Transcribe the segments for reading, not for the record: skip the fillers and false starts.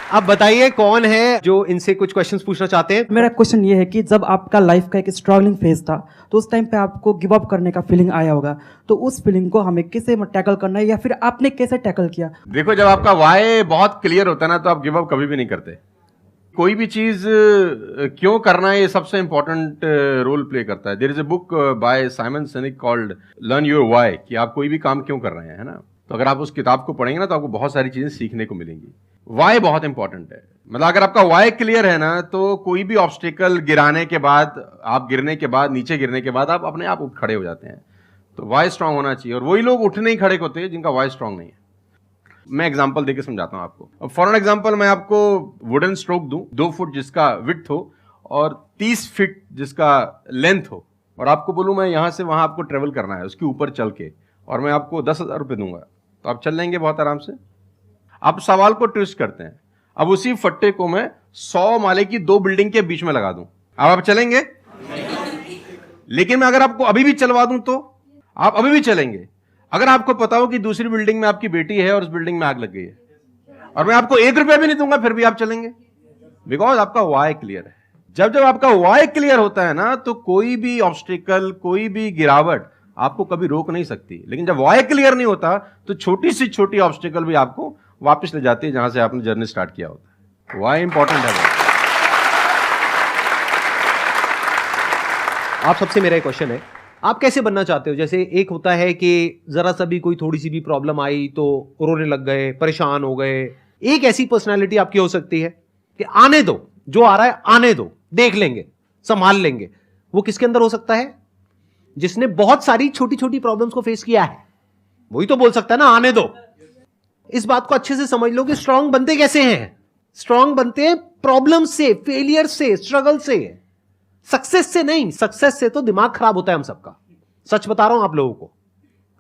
अब बताइए कौन है जो इनसे कुछ क्वेश्चंस पूछना चाहते हैं। मेरा क्वेश्चन ये है कि जब आपका लाइफ का एक स्ट्रगलिंग फेज था तो उस टाइम पे आपको गिव अप करने का फीलिंग आया होगा, तो उस फीलिंग को हमें कैसे टैकल करना है या फिर आपने कैसे टैकल किया? देखो, जब आपका वाई बहुत क्लियर होता है ना तो आप गिव अप कभी भी नहीं करते। कोई भी चीज क्यों करना है ये सबसे इंपॉर्टेंट रोल प्ले करता है। There is a book by Simon Sinek called learn your why, कि आप कोई भी काम क्यों कर रहे हैं, है ना। तो अगर आप उस किताब को पढ़ेंगे ना तो आपको बहुत सारी चीजें सीखने को मिलेंगी। वाई बहुत इंपॉर्टेंट है। मतलब अगर आपका वाई क्लियर है ना तो कोई भी ऑब्स्टिकल गिराने के बाद, आप गिरने के बाद, नीचे गिरने के बाद आप अपने आप उठ खड़े हो जाते हैं। तो वाई स्ट्रांग होना चाहिए, और वही लोग उठने ही खड़े होते हैं जिनका वाई स्ट्रांग नहीं है। मैं एग्जांपल देके समझाता हूं आपको। अब फॉर एन एग्जांपल मैं आपको वुडन स्ट्रोक दूं, 2 फुट जिसका विड्थ हो और 30 फीट जिसका लेंथ हो, और आपको बोलूं मैं यहां से वहां आपको ट्रेवल करना है उसके ऊपर चल के, और मैं आपको 10,000 रुपये दूंगा, तो आप चल लेंगे बहुत आराम से। आप सवाल को ट्विस्ट करते हैं। अब उसी फट्टे को मैं 100 माले की 2 बिल्डिंग के बीच में लगा दूं, अब आप चलेंगे? लेकिन मैं अगर आपको अभी भी चलवा दूं तो आप अभी भी चलेंगे। अगर आपको पता हो कि दूसरी बिल्डिंग में आपकी बेटी है और उस बिल्डिंग में आग लग गई है, और मैं आपको 1 रुपया भी नहीं दूंगा, फिर भी आप चलेंगे? बिकॉज आपका वाई क्लियर है। जब जब आपका वाई क्लियर होता है ना तो कोई भी ऑब्स्टिकल, कोई भी गिरावट आपको कभी रोक नहीं सकती। लेकिन जब वाई क्लियर नहीं होता तो छोटी सी छोटी ऑब्स्टिकल भी आपको वापस ले जाती है जहां से आपने जर्नी स्टार्ट किया होता है। वाई इंपॉर्टेंट है। आप सबसे मेरा एक क्वेश्चन है, आप कैसे बनना चाहते हो? जैसे एक होता है कि जरा सा भी कोई थोड़ी सी भी प्रॉब्लम आई तो रोने लग गए, परेशान हो गए। एक ऐसी पर्सनालिटी आपकी हो सकती है कि आने दो, जो आ रहा है आने दो, देख लेंगे, संभाल लेंगे। वो किसके अंदर हो सकता है? जिसने बहुत सारी छोटी छोटी प्रॉब्लम्स को फेस किया है, वही तो बोल सकता है ना आने दो। इस बात को अच्छे से समझ लो कि स्ट्रांग बनते कैसे हैं। स्ट्रांग बनते हैं प्रॉब्लम से, फेलियर से, स्ट्रगल से, सक्सेस से नहीं। सक्सेस से तो दिमाग खराब होता है हम सबका, सच बता रहा हूं आप लोगों को।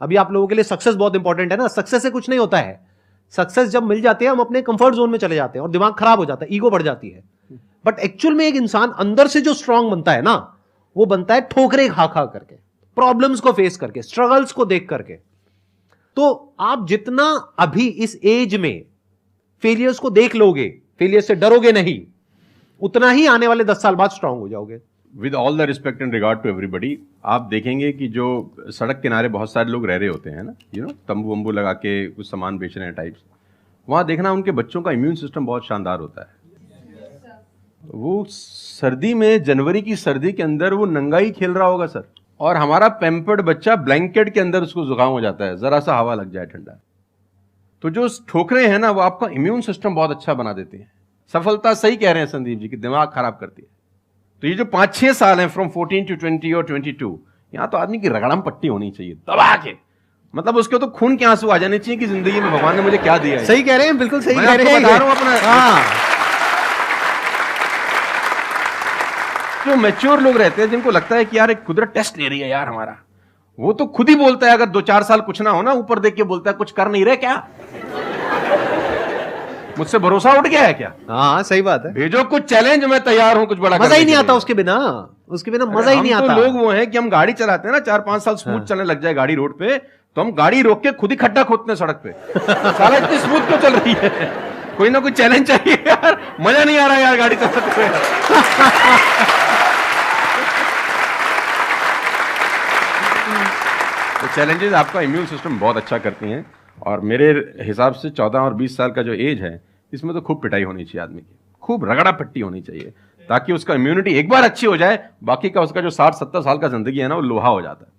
अभी आप लोगों के लिए सक्सेस बहुत इंपॉर्टेंट है ना। सक्सेस से कुछ नहीं होता है। सक्सेस जब मिल जाती है हम अपने कंफर्ट जोन में चले जाते हैं और दिमाग खराब हो जाता है, ईगो बढ़ जाती है। बट एक्चुअल में एक इंसान अंदर से जो स्ट्रांग बनता है ना, वो बनता है ठोकरे खा खा करके, प्रॉब्लम्स को फेस करके, स्ट्रगल्स को देख करके। तो आप जितना अभी इस एज में फेलियर्स को देख लोगे, फेलियर से डरोगे नहीं, उतना ही आने वाले 10 साल बाद स्ट्रांग हो जाओगे। With all the respect and regard to everybody, आप देखेंगे कि जो सड़क किनारे बहुत सारे लोग रह रहे होते हैं ना, तंबू वंबू लगा के कुछ सामान बेच रहे हैं टाइप्स, वहां देखना उनके बच्चों का इम्यून सिस्टम बहुत शानदार होता है। वो सर्दी में, जनवरी की सर्दी के अंदर वो नंगा ही खेल रहा होगा सर, और हमारा पैम्पर्ड बच्चा ब्लैंकेट के अंदर उसको जुकाम हो जाता है जरा सा हवा लग जाए ठंडा। तो जो ठोकरे हैं ना वो आपका इम्यून सिस्टम बहुत अच्छा बना देते हैं। सफलता, सही कह रहे हैं संदीप जी, कि दिमाग खराब करती है। तो ये जो 5-6 साल हैं फ्रॉम 14 to 20 और 22, यहां तो आदमी की रगड़म पट्टी होनी चाहिए दबा के। मतलब उसके तो खून के आंसू आ जाने चाहिए कि जिंदगी में भगवान ने मुझे क्या दिया है। सही कह रहे हैं, बिल्कुल सही कह रहे हैं। बता रहा हूं अपना। हाँ, जो मैच्योर लोग रहते हैं जिनको लगता है कि यार एक कुदरत टेस्ट ले रही है यार हमारा, वो तो खुद ही बोलता है, अगर 2-4 साल कुछ ना हो ना, ऊपर देख के बोलता है कुछ कर नहीं रहे क्या, मुझसे भरोसा उठ गया है क्या? हाँ सही बात है। भेजो कुछ चैलेंज, मैं तैयार हूं कुछ बड़ा। मजा ही नहीं आता उसके बिना, उसके बिना मजा ही नहीं आता। तो लोग वो हैं कि हम गाड़ी चलाते हैं ना, 4-5 साल स्मूथ चलने लग जाए गाड़ी रोड पे, तो हम गाड़ी रोक के खुद ही खड्डा खोदते हैं सड़क पे। साला इतनी स्मूथ क्यों चल रही है? कोई ना कोई चैलेंज चाहिए यार, मजा नहीं आ रहा यार गाड़ी चलाते हुए। तो चैलेंजेस आपका इम्यून सिस्टम बहुत अच्छा करती हैं, और मेरे हिसाब से 14 और 20 साल का जो एज है, इसमें तो खूब पिटाई होनी चाहिए आदमी की, खूब रगड़ा पट्टी होनी चाहिए, ताकि उसका इम्यूनिटी एक बार अच्छी हो जाए, बाकी का उसका जो 60-70 साल का जिंदगी है ना, वो लोहा हो जाता है।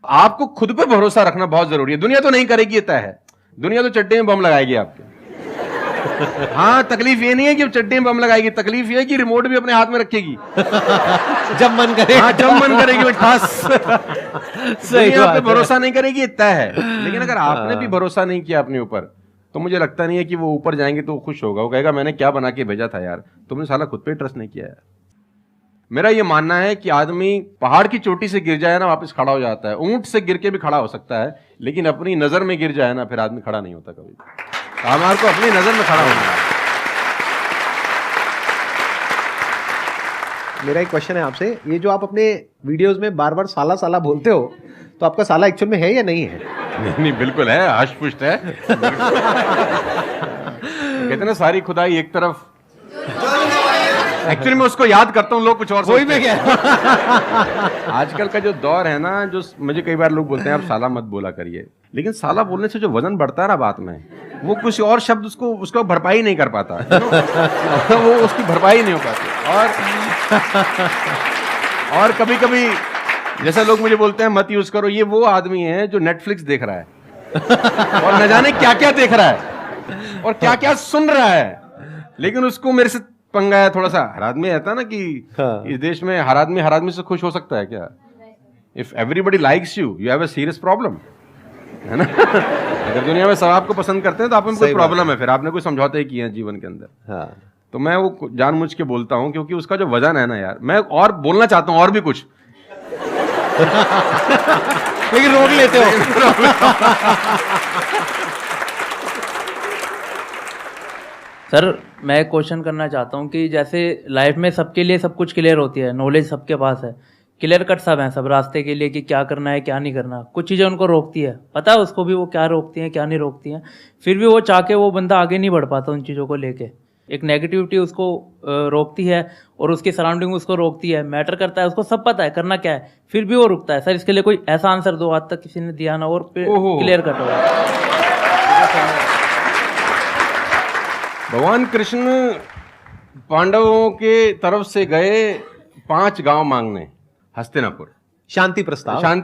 आपको खुद पे भरोसा रखना बहुत जरूरी है। दुनिया तो नहीं करेगी, ये तय है। दुनिया तो चड्डे में बम लगाएगी आपके। हाँ, तकलीफ ये नहीं है कि चड्डे में बम लगाएगी, तकलीफ ये है कि रिमोट भी अपने हाथ में रखेगी जब मन करे। हाँ, जब मन करेगी ठास। दुनिया पे भरोसा नहीं करेगी, तय है। लेकिन अगर आपने भी भरोसा नहीं किया अपने ऊपर, तो मुझे लगता नहीं है कि वो ऊपर जाएंगे तो वो खुश होगा। वो कहेगा मैंने क्या बना के भेजा था यार, तुमने साला खुद पे ट्रस्ट नहीं किया यार। मेरा ये मानना है कि आदमी पहाड़ की चोटी से गिर जाए ना, वापस खड़ा हो जाता है। ऊंट से गिर के भी खड़ा हो सकता है, लेकिन अपनी नजर में गिर जाए ना, फिर आदमी खड़ा नहीं होता कभी। हमारे को अपनी नजर में खड़ा होना है। मेरा एक क्वेश्चन है आपसे, ये जो आप अपने वीडियोस में बार बार साला साला बोलते हो, तो आपका साला एक्चुअल में है या नहीं है? नहीं, बिल्कुल है, हष्ट पुष्ट है। कहते हैं ना सारी खुदाई एक तरफ, एक्चुअली मैं उसको याद करता हूँ, लोग कुछ और वही में क्या आजकल का जो दौर है ना, जो मुझे कई बार लोग बोलते हैं आप साला मत बोला करिए, लेकिन साला बोलने से जो वजन बढ़ता है ना बात में, वो कुछ और शब्द उसको भरपाई नहीं कर पाता वो उसकी भरपाई नहीं हो पाती। और कभी कभी जैसा लोग मुझे बोलते हैं मत यूज करो, ये वो आदमी है जो नेटफ्लिक्स देख रहा है और न जाने क्या क्या देख रहा है और क्या क्या सुन रहा है, लेकिन उसको मेरे से पंगा है थोड़ा सा। हर आदमी रहता है ना कि इस देश में हर आदमी से खुश हो सकता है क्या? If everybody likes you have a serious problem, है ना? अगर दुनिया में सब आपको पसंद करते हैं तो आप में कोई प्रॉब्लम है, फिर आपने कोई समझौते ही किए हैं जीवन के अंदर। हाँ। तो मैं वो जानबूझ के बोलता हूं क्योंकि उसका जो वजन है ना यार, मैं और बोलना चाहता हूं और भी कुछ लेकिन रोक लेते हो। सर मैं एक क्वेश्चन करना चाहता हूँ कि जैसे लाइफ में सबके लिए सब कुछ क्लियर होती है, नॉलेज सबके पास है, क्लियर कट सब है सब रास्ते के लिए कि क्या करना है क्या नहीं करना, कुछ चीज़ें उनको रोकती है, पता है उसको भी वो क्या रोकती हैं क्या नहीं रोकती हैं, फिर भी वो चाह के वो बंदा आगे नहीं बढ़ पाता उन चीज़ों को लेके। एक नेगेटिविटी उसको रोकती है और उसकी सराउंडिंग उसको रोकती है, मैटर करता है, उसको सब पता है करना क्या है, फिर भी वो रुकता है। सर इसके लिए कोई ऐसा आंसर दो, आज तक किसी ने दिया ना और क्लियर कट हो। भगवान कृष्ण पांडवों के तरफ से गए 5 गांव मांगने हस्तिनापुर, शांति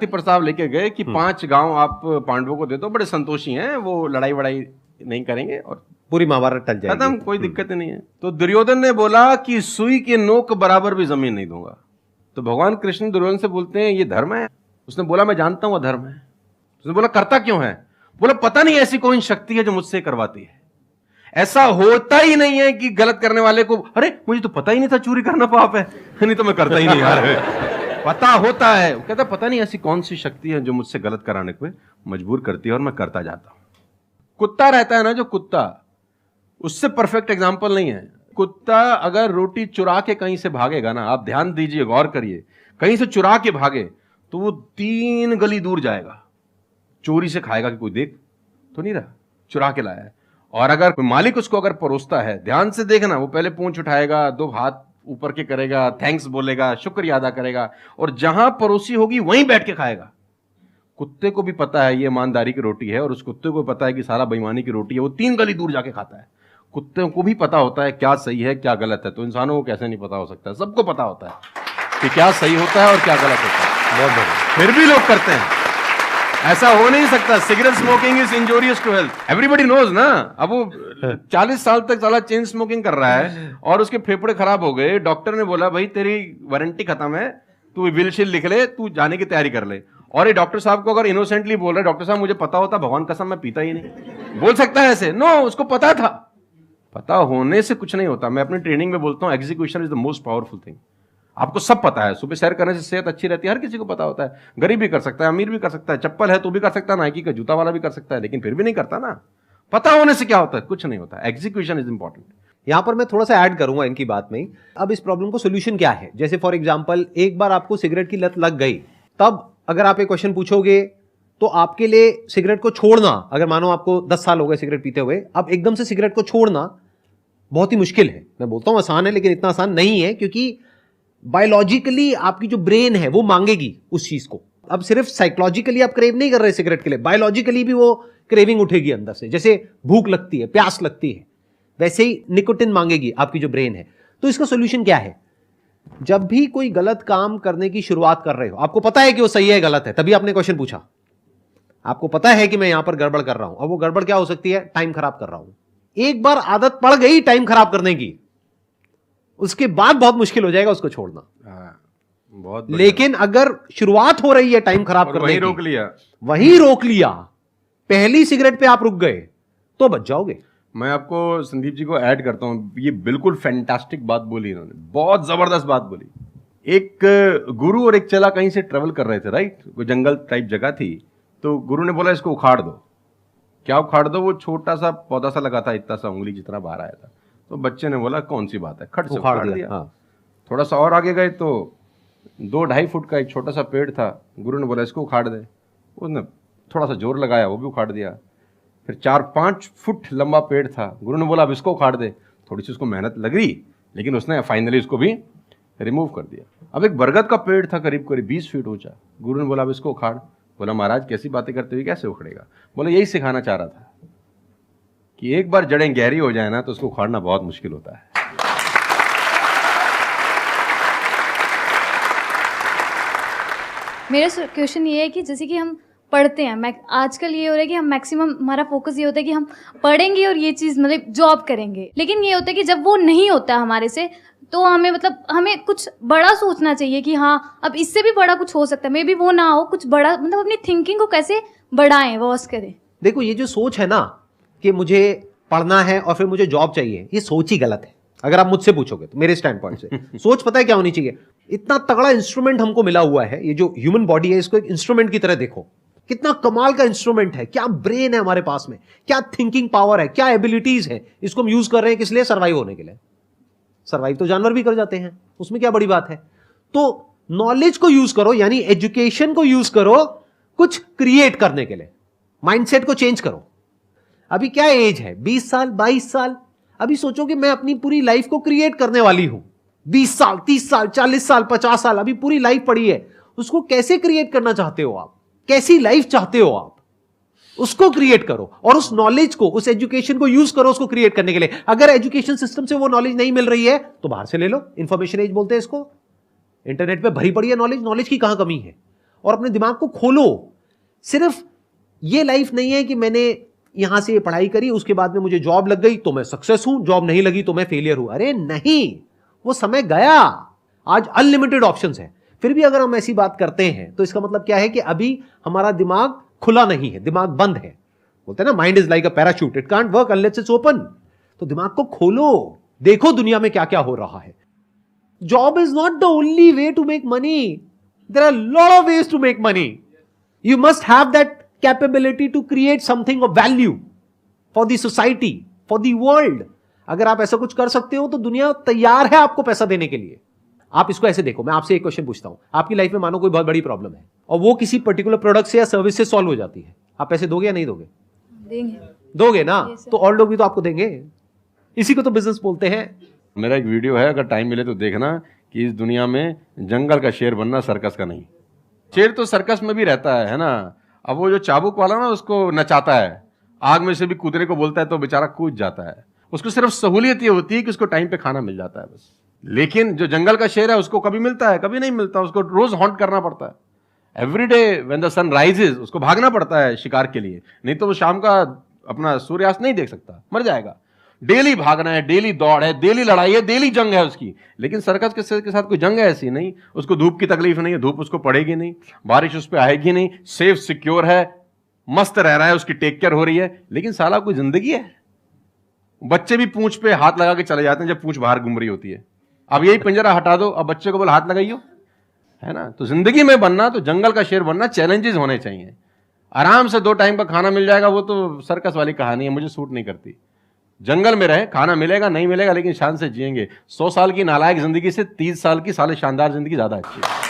प्रस्ताव लेके गए कि 5 गांव आप पांडवों को दे दो, बड़े संतोषी हैं, वो लड़ाई वड़ाई नहीं करेंगे और पूरी महाभारत टल जाएगी, खत्म, कोई दिक्कत नहीं है। तो दुर्योधन ने बोला कि सुई के नोक बराबर भी जमीन नहीं दूंगा। तो भगवान कृष्ण दुर्योधन से बोलते हैं ये धर्म है? उसने बोला मैं जानता हूं धर्म है। उसने बोला करता क्यों है? बोला पता नहीं ऐसी कोई शक्ति है जो मुझसे करवाती है। ऐसा होता ही नहीं है कि गलत करने वाले को अरे मुझे तो पता ही नहीं था चोरी करना पाप है, नहीं तो मैं करता ही नहीं यार। पता होता है। वो कहता पता नहीं ऐसी कौन सी शक्ति है जो मुझसे गलत कराने को मजबूर करती है और मैं करता जाता हूं। कुत्ता रहता है ना, जो कुत्ता, उससे परफेक्ट एग्जाम्पल नहीं है। कुत्ता अगर रोटी चुरा के कहीं से भागेगा ना, आप ध्यान दीजिए, गौर करिए, कहीं से चुरा के भागे तो वो 3 गली दूर जाएगा, चोरी से खाएगा कि कोई देख तो नहीं रहा, चुरा के लाया है। और अगर मालिक उसको अगर परोसता है, ध्यान से देखना, वो पहले पूंछ उठाएगा, 2 हाथ ऊपर के करेगा, थैंक्स बोलेगा, शुक्रिया अदा करेगा, और जहां परोसी होगी वहीं बैठ के खाएगा। कुत्ते को भी पता है ये ईमानदारी की रोटी है और उस कुत्ते को पता है कि सारा बेईमानी की रोटी है, वो 3 गली दूर जाके खाता है। कुत्ते को भी पता होता है क्या सही है क्या गलत है, तो इंसानों को कैसे नहीं पता हो सकता है? सबको पता होता है कि क्या सही होता है और क्या गलत होता है। बहुत बढ़िया। फिर भी लोग करते हैं। ऐसा हो नहीं सकता। Cigarette smoking is injurious to health, everybody knows ना। अब वो 40 साल तक साला चेन स्मोकिंग कर रहा है और उसके फेफड़े खराब हो गए, डॉक्टर ने बोला भाई तेरी वारंटी खत्म है, तू विल शील लिख ले, तू जाने की तैयारी कर ले। और ये डॉक्टर साहब को अगर इनोसेंटली बोल रहे, डॉक्टर साहब मुझे पता होता, भगवान कसम मैं पीता ही नहीं, बोल सकता है ऐसे? नो, उसको पता था। पता होने से कुछ नहीं होता। मैं अपनी ट्रेनिंग में बोलता हूं execution is the most powerful thing. आपको सब पता है, सुबह सैर करने से सेहत अच्छी रहती है, हर किसी को पता होता है। गरीब भी कर सकता है, अमीर भी कर सकता है, चप्पल है तो भी कर सकता है, नाइकी का जूता वाला भी कर सकता है, लेकिन फिर भी नहीं करता ना। पता होने से क्या होता है? कुछ नहीं होता। Execution is important. यहां पर मैं थोड़ा सा ऐड करूंगा इनकी बात में। अब इस प्रॉब्लम को सोल्यूशन क्या है? जैसे फॉर एग्जांपल, एक बार आपको सिगरेट की लत लग गई, तब अगर आप एक क्वेश्चन पूछोगे तो आपके लिए सिगरेट को छोड़ना, अगर मानो आपको 10 साल हो गए सिगरेट पीते हुए, अब एकदम से सिगरेट को छोड़ना बहुत ही मुश्किल है। मैं बोलता हूं आसान है, लेकिन इतना आसान नहीं है, क्योंकि बायोलॉजिकली आपकी जो ब्रेन है वो मांगेगी उस चीज को। अब सिर्फ साइकोलॉजिकली आप क्रेव नहीं कर रहे सिगरेट के लिए, बायोलॉजिकली भी वो क्रेविंग उठेगी अंदर से। जैसे भूख लगती है, प्यास लगती है, वैसे ही निकोटिन मांगेगी आपकी जो ब्रेन है। तो इसका सोल्यूशन क्या है? जब भी कोई गलत काम करने की शुरुआत कर रहे हो, आपको पता है कि वो सही है गलत है, तभी आपने क्वेश्चन पूछा, आपको पता है कि मैं यहां पर गड़बड़ कर रहा हूं। अब वो गड़बड़ क्या हो सकती है? टाइम खराब कर रहा हूं। एक बार आदत पड़ गई टाइम खराब करने की, उसके बाद बहुत मुश्किल हो जाएगा उसको छोड़ना। बहुत लेकिन अगर शुरुआत हो रही है टाइम खराब करने की, वहीं रोक लिया, पहली सिगरेट पे आप रुक गए, तो बच जाओगे। मैं आपको संदीप जी को ऐड करता हूं, ये बिल्कुल फैंटास्टिक बात बोली इन्होंने, बहुत जबरदस्त बात बोली। एक गुरु और एक चेला कहीं से ट्रेवल कर रहे थे, राइट? कोई जंगल टाइप जगह थी, तो गुरु ने बोला इसको उखाड़ दो। क्या उखाड़ दो? वो छोटा सा पौधा सा लगा था, इतना सा उंगली जितना बाहर आया था। तो बच्चे ने बोला कौन सी बात है, खट से उखाड़ दिया। हाँ। थोड़ा सा और आगे गए तो 2-2.5 फुट का एक छोटा सा पेड़ था। गुरु ने बोला इसको उखाड़ दे। उसने थोड़ा सा जोर लगाया, वो भी उखाड़ दिया। फिर 4-5 फुट लंबा पेड़ था। गुरु ने बोला अब इसको उखाड़ दे। थोड़ी सी उसको मेहनत लग रही, लेकिन उसने फाइनली उसको भी रिमूव कर दिया। अब एक बरगद का पेड़ था करीब करीब 20 फीट ऊंचा। गुरु ने बोला अब इसको उखाड़। बोला महाराज कैसी बातें करते हुए कैसे उखड़ेगा? बोला यही सिखाना चाह रहा था कि एक बार जड़ें गहरी हो जाए ना तो उसको उखाड़ना बहुत मुश्किल होता है। मेरा क्वेश्चन ये है कि जैसे कि हम पढ़ते हैं, मैं आजकल ये हो रहा है कि हम मैक्सिमम हमारा फोकस ये होता है कि हम पढ़ेंगे और ये चीज़ मतलब जॉब करेंगे, लेकिन ये होता है कि जब वो नहीं होता हमारे से तो हमें मतलब हमें कुछ बड़ा सोचना चाहिए कि हाँ अब इससे भी बड़ा कुछ हो सकता है, मे बी वो ना हो, कुछ बड़ा मतलब अपनी थिंकिंग को कैसे बढ़ाएं, वॉस करें। देखो ये जो सोच है ना कि मुझे पढ़ना है और फिर मुझे जॉब चाहिए, ये सोच ही गलत है। अगर आप मुझसे पूछोगे तो मेरे स्टैंड पॉइंट से सोच पता है क्या होनी चाहिए? इतना तगड़ा इंस्ट्रूमेंट हमको मिला हुआ है, ये जो ह्यूमन बॉडी है इसको एक इंस्ट्रूमेंट की तरह देखो, कितना कमाल का इंस्ट्रूमेंट है, क्या ब्रेन है हमारे पास में, क्या थिंकिंग पावर है, क्या एबिलिटीज है। इसको हम यूज कर रहे हैं किस लिए? सर्वाइव होने के लिए। सर्वाइव तो जानवर भी कर जाते हैं, उसमें क्या बड़ी बात है? तो नॉलेज को यूज करो, यानी एजुकेशन को यूज करो कुछ क्रिएट करने के लिए। माइंडसेट को चेंज करो। अभी क्या एज है? 20 साल 22 साल। अभी सोचो कि मैं अपनी पूरी लाइफ को क्रिएट करने वाली हूं। 20 साल 30 साल 40 साल 50 साल अभी पूरी लाइफ पड़ी है, उसको कैसे क्रिएट करना चाहते हो आप? कैसी लाइफ चाहते हो आप? उसको क्रिएट करो और उस नॉलेज को, उस एजुकेशन को यूज करो उसको क्रिएट करने के लिए। अगर एजुकेशन सिस्टम से वो नॉलेज नहीं मिल रही है तो बाहर से ले लो। इंफॉर्मेशन एज बोलते हैं इसको। इंटरनेट पे भरी पड़ी है नॉलेज, नॉलेज की कहां कमी है? और अपने दिमाग को खोलो। सिर्फ ये लाइफ नहीं है कि मैंने यहां से ये पढ़ाई करी, उसके बाद में मुझे जॉब लग गई तो मैं सक्सेस हूं, जॉब नहीं लगी तो मैं फेलियर हूं। अरे नहीं, वो समय गया। आज अनलिमिटेड ऑप्शंस है। फिर भी अगर हम ऐसी बात करते हैं तो इसका मतलब क्या है कि अभी हमारा दिमाग खुला नहीं है, दिमाग बंद है। बोलते हैं ना mind is like a parachute, it can't work unless it's open. तो दिमाग को खोलो, देखो दुनिया में क्या क्या हो रहा है। Job is not the only way to make money, there are lot of ways to make money. You must have that capability to create something of value for the society, for the world. अगर आप ऐसा कुछ कर सकते हो तो दुनिया तैयार है आपको पैसा देने के लिए। आप इसको ऐसे देखो, मैं आपसे एक क्वेश्चन पूछता हूं। आपकी लाइफ में मानो कोई बहुत बड़ी प्रॉब्लम है और वो किसी पर्टिकुलर प्रोडक्ट से या सर्विस से सॉल्व हो जाती है, आप पैसे दोगे या नहीं दोगे? देंगे। दोगे ना? तो और लोग भी तो आपको देंगे। इसी को तो बिजनेस बोलते हैं। मेरा एक वीडियो है, अगर टाइम मिले तो देखना, कि इस दुनिया में जंगल का शेर बनना, सर्कस का नहीं। शेर तो सर्कस में भी रहता है ना। अब वो जो चाबुक वाला ना उसको नचाता है, आग में से भी कूदने को बोलता है तो बेचारा कूद जाता है। उसको सिर्फ सहूलियत ये होती है कि उसको टाइम पे खाना मिल जाता है बस। लेकिन जो जंगल का शेर है उसको कभी मिलता है, कभी नहीं मिलता। उसको रोज हॉन्ट करना पड़ता है। Every day when the sun rises उसको भागना पड़ता है शिकार के लिए, नहीं तो वो शाम का अपना सूर्यास्त नहीं देख सकता, मर जाएगा। डेली भागना है, डेली दौड़ है, डेली लड़ाई है, डेली जंग है उसकी। लेकिन सर्कस के साथ कोई जंग है ऐसी नहीं। उसको धूप की तकलीफ नहीं है, धूप उसको पड़ेगी नहीं, बारिश उस पर आएगी नहीं, सेफ सिक्योर है, मस्त रह रहा है, उसकी टेक केयर हो रही है। लेकिन साला कोई जिंदगी है? बच्चे भी पूंछ पे हाथ लगा के चले जाते हैं जब पूंछ बाहर घूम रही होती है। अब यही पिंजरा हटा दो, अब बच्चे को बोल हाथ लगाइयो, है ना? तो जिंदगी में बनना तो जंगल का शेर बनना, चैलेंजेस होने चाहिए। आराम से 2 टाइम का खाना मिल जाएगा, वो तो सर्कस वाली कहानी है, मुझे सूट नहीं करती। जंगल में रहे, खाना मिलेगा नहीं मिलेगा लेकिन शान से जिएंगे। 100 साल की नालायक जिंदगी से 30 साल की साले शानदार जिंदगी ज्यादा अच्छी है।